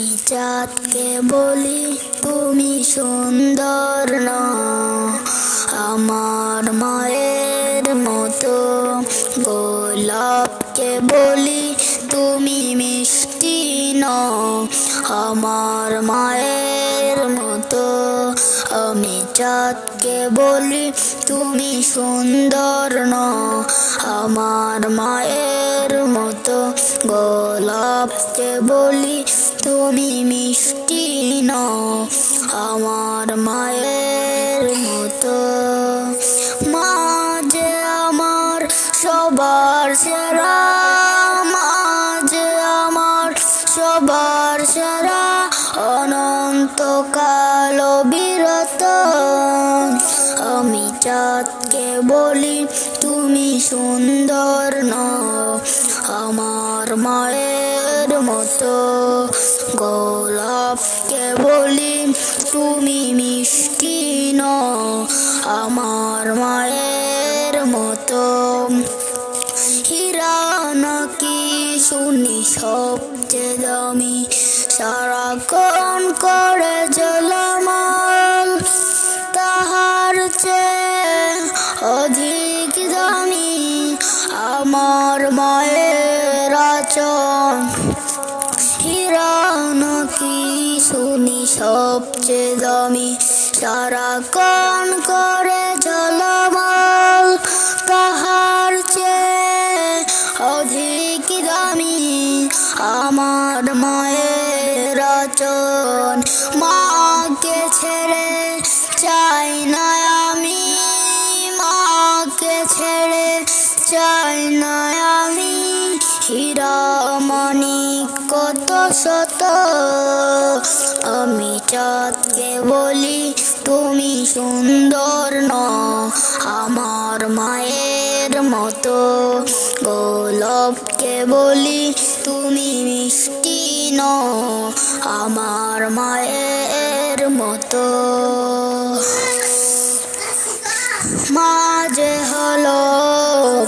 আমি চাঁদকে বলি তুমি সুন্দর না, আমার মায়ের মতো। গোলাপকে বলি তুমি মিষ্টি না, আমার মায়ের মতো। আমি চাঁদকে বলি তুমি সুন্দর না, আমার মায়ের মতো। গোলাপকে বলি তুমি মিষ্টি না, আমার মায়ের মতো। মা যে আমার সবার সেরা, মা যে আমার সবার সেরা, অনন্তকাল বিরত। আমি চাঁদকে বলি তুমি সুন্দর না, আমার মায়ের মতো। গোলাপকে বলি তুমি মিষ্টি না, আমার মায়ের মতো। হীরা নাকি শুনি সবচেয়ে দামি, সারাক্ষণ করে ঝলমল, তাহার চেয়ে অধিক দামি আমার মায়ের আঁচল। হীরা নাকি শুনি সবচেয়ে দামি, সারাক্ষণ করে ঝলমল, তাহার চেয়ে অধিক দামি আমার মায়ের আঁচল। মাকে ছেড়ে চাই না আমি, মাকে ছেড়ে চাই না আমি। হীরা মানিক কত শত, আমি চাঁদকে বলি তুমি সুন্দর না, আমার মায়ের মতো। গোলাপকে বলি তুমি মিষ্টি না, আমার মায়ের মতো। মা যে হলো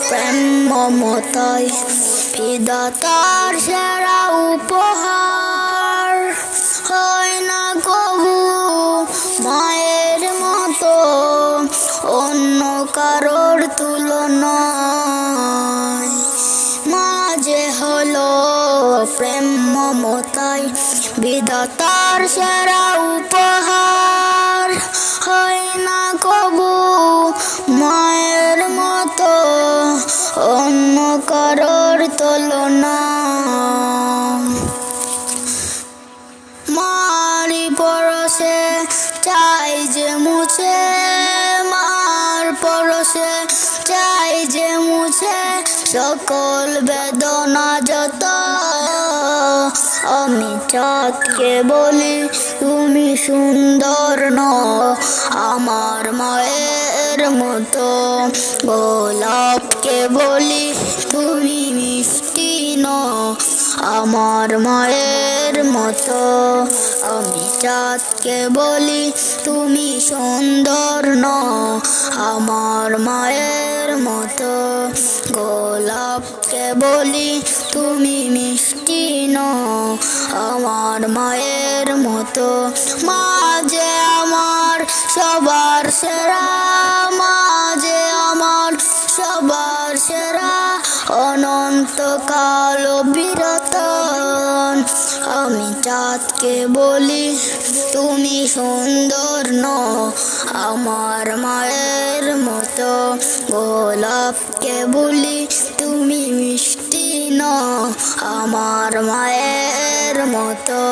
প্রেম মমতায় বিধাতার সেরা উপহার, হয় না কবু মায়ের মতো অন্য কারোর তুলনায়। মা যে হলো প্রেম মমতায় বিধাতার সেরা উপহার, হয় না কবু মায়ের মতো অন্য কারোর তুলনা। মারি পরশে চাই যে মুছে, মার পরশে চাই যে মুছে সকল বেদনা যত। আমি চাঁদকে বলি তুমি সুন্দর না, আমার মায়ের মতো। গোলাপকে বলি তুমি মিষ্টি না, আমার মায়ের মতো। আমি চাঁদকে বলি তুমি সুন্দর না, আমার মায়ের মতো। গোলাপকে বলি তুমি মিষ্টি না, আমার মায়ের মতো। মা যে আমার সবার সেরা, মা যে আমার সবার সেরা, অনন্তকাল বিরত। আমি চাঁদকে বলি তুমি সুন্দর না, আমার মায়ের মতো। গোলাপকে বলি তুমি মিষ্টি না, আমার মায়ের মতো।